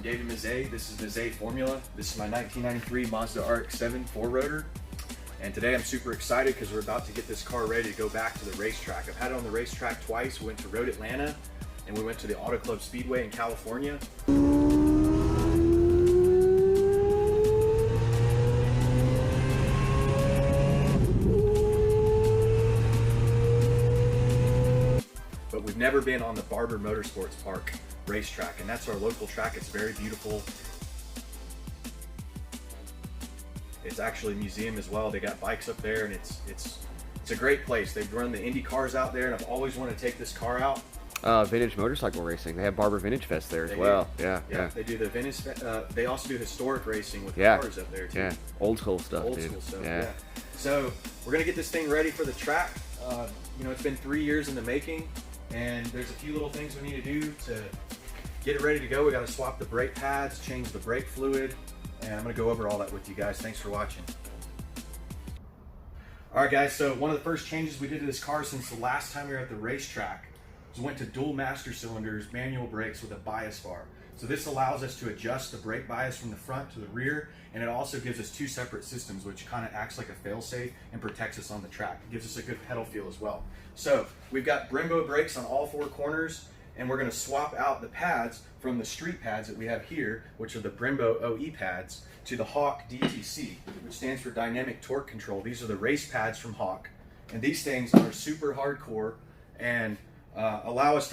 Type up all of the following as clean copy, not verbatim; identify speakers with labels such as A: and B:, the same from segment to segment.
A: I'm David Mazay. This is Mazay Formula. This is my 1993 Mazda Rx7 4-rotor. And today I'm super excited because we're about to get this car ready to go back to the racetrack. I've had it on the racetrack twice. We went to Road Atlanta and we went to the Auto Club Speedway in California. But we've never been on the Barber Motorsports Park racetrack, and that's our local track. It's very beautiful. It's actually a museum as well. They got bikes up there, and it's a great place. They've run the Indy cars out there, and I've always wanted to take this car out.
B: Vintage motorcycle racing. They have Barber Vintage Fest there as well. Yeah.
A: They do the vintage. They also do historic racing with cars up there too.
B: Yeah, old school stuff.
A: Old school stuff. Yeah. So we're gonna get this thing ready for the track. You know, it's been 3 years in the making, and there's a few little things we need to do to get it ready to go. We got to swap the brake pads, change the brake fluid, and I'm gonna go over all that with you guys. Thanks for watching. All right, guys. So one of the first changes we did to this car since the last time we were at the racetrack was went to dual master cylinders, manual brakes with a bias bar. So this allows us to adjust the brake bias from the front to the rear, and it also gives us two separate systems, which kind of acts like a fail-safe and protects us on the track. It gives us a good pedal feel as well. So we've got Brembo brakes on all four corners, and we're going to swap out the pads from the street pads that we have here, which are the Brembo OE pads, to the Hawk DTC, which stands for Dynamic Torque Control. These are the race pads from Hawk, and these things are super hardcore and allow us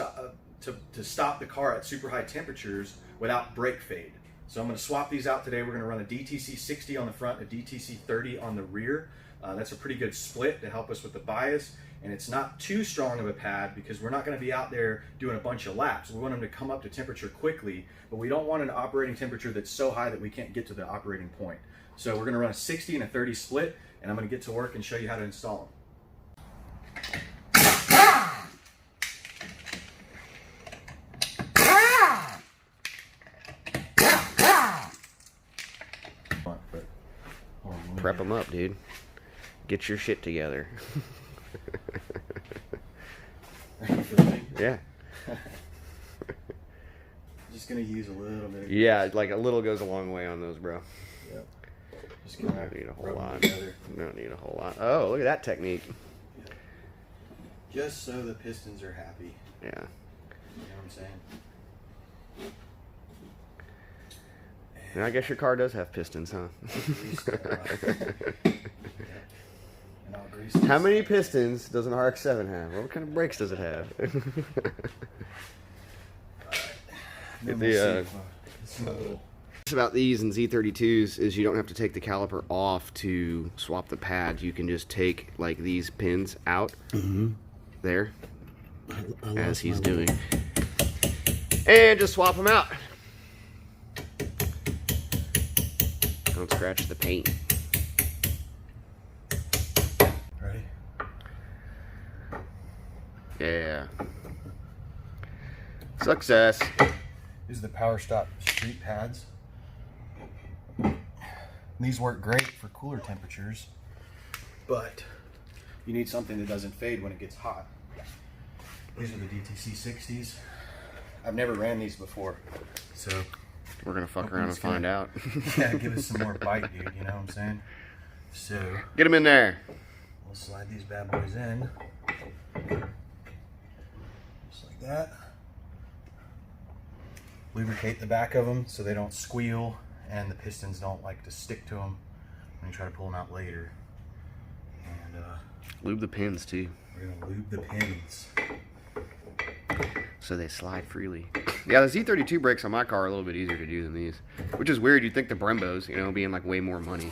A: to stop the car at super high temperatures without brake fade. So I'm going to swap these out today. We're going to run a DTC 60 on the front, a DTC 30 on the rear. That's a pretty good split to help us with the bias, and it's not too strong of a pad because we're not going to be out there doing a bunch of laps. We want them to come up to temperature quickly, but we don't want an operating temperature that's so high that we can't get to the operating point. So we're going to run a 60 and a 30 split, and I'm going to get to work and show you how to install them.
B: Prep them up, dude. Get your shit together. Yeah.
A: Just gonna use a little bit.
B: Yeah, like a little goes a long way on those, bro.
A: Yep. Just gonna
B: don't need a whole lot. Don't need a whole lot. Oh, look at that technique.
A: Yeah. Just so the pistons are happy.
B: Yeah.
A: You know what I'm saying?
B: And I guess your car does have pistons, huh? How many pistons does an RX-7 have? What kind of brakes does it have? About these and Z32s is you don't have to take the caliper off to swap the pads. You can just take like these pins out there, as he's doing, and just swap them out. Don't scratch the paint.
A: Ready?
B: Yeah. Success.
A: These are the Power Stop street pads. These work great for cooler temperatures, but you need something that doesn't fade when it gets hot. These are the DTC 60s. I've never ran these before, so
B: we're gonna fuck around and find out.
A: Yeah, give us some more bite, dude. You know what I'm saying? So
B: get them in there.
A: We'll slide these bad boys in, just like that. Lubricate the back of them so they don't squeal and the pistons don't like to stick to them when you try to pull them out later. And
B: lube the pins too.
A: We're gonna lube the pins
B: so they slide freely. Yeah, the Z32 brakes on my car are a little bit easier to do than these, which is weird. You'd think the Brembos, you know, being like way more money.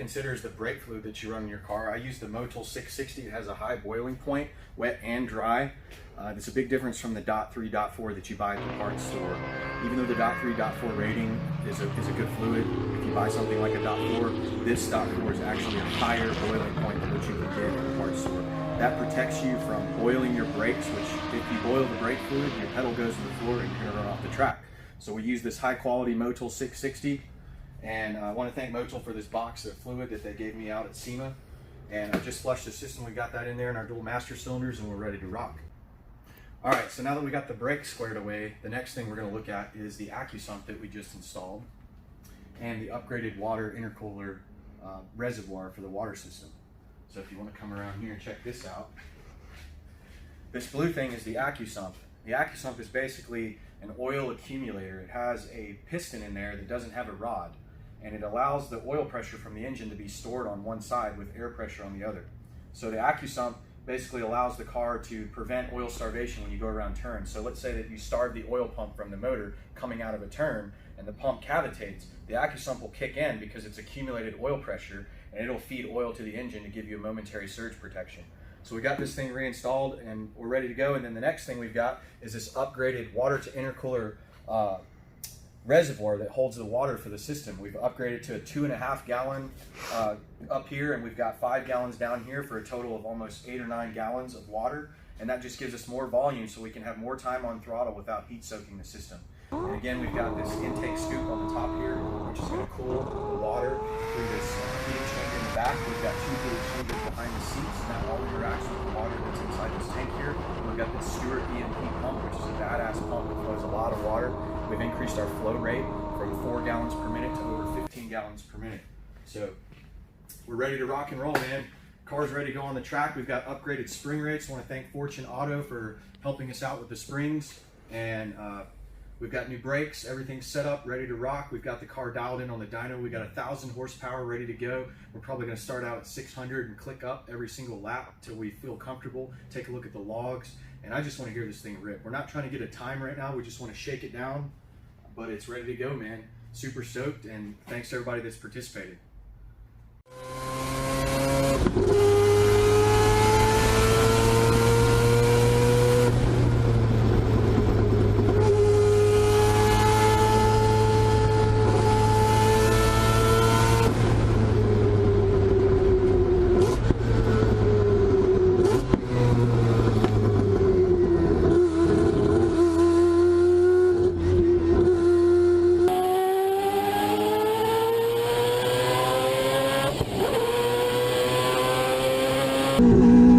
A: consider is the brake fluid that you run in your car. I use the Motul 660. It has a high boiling point, wet and dry. It's a big difference from the .3, .4 that you buy at the parts store. Even though the .3, .4 rating is a good fluid, if you buy something like a .4, this .4 is actually a higher boiling point than what you can get at the parts store. That protects you from oiling your brakes, which if you boil the brake fluid, your pedal goes to the floor and you're going to run off the track. So we use this high quality Motul 660, and I want to thank Motul for this box of fluid that they gave me out at SEMA. And I just flushed the system. We got that in there in our dual master cylinders, and we're ready to rock. All right, so now that we got the brakes squared away, the next thing we're going to look at is the Accusump that we just installed and the upgraded water intercooler reservoir for the water system. So if you want to come around here and check this out, this blue thing is the Accusump. The Accusump is basically an oil accumulator. It has a piston in there that doesn't have a rod, and it allows the oil pressure from the engine to be stored on one side with air pressure on the other. So the Accusump basically allows the car to prevent oil starvation when you go around turns. So let's say that you starve the oil pump from the motor coming out of a turn and the pump cavitates, the Accusump will kick in because it's accumulated oil pressure, and it'll feed oil to the engine to give you a momentary surge protection. So we got this thing reinstalled and we're ready to go. And then the next thing we've got is this upgraded water to intercooler reservoir that holds the water for the system. We've upgraded to a 2.5 gallon up here, and we've got 5 gallons down here for a total of almost 8 or 9 gallons of water. And that just gives us more volume so we can have more time on throttle without heat soaking the system. And again, we've got this intake scoop on the top here, which is going to cool the water through this heat exchanger in the back. We've got 2 heat exchangers behind the seats, and that all interacts with the water that's inside this tank here. And we've got this Stewart E&P pump, which is a badass pump that flows a lot of water. We've increased our flow rate from 4 gallons per minute to over 15 gallons per minute. So we're ready to rock and roll, man. Car's ready to go on the track. We've got upgraded spring rates. I want to thank Fortune Auto for helping us out with the springs. And we've got new brakes. Everything's set up, ready to rock. We've got the car dialed in on the dyno. We got 1,000 horsepower ready to go. We're probably going to start out at 600 and click up every single lap till we feel comfortable. Take a look at the logs. And I just want to hear this thing rip. We're not trying to get a time right now. We just want to shake it down. But it's ready to go, man. Super stoked, and thanks to everybody that's participated.
C: you.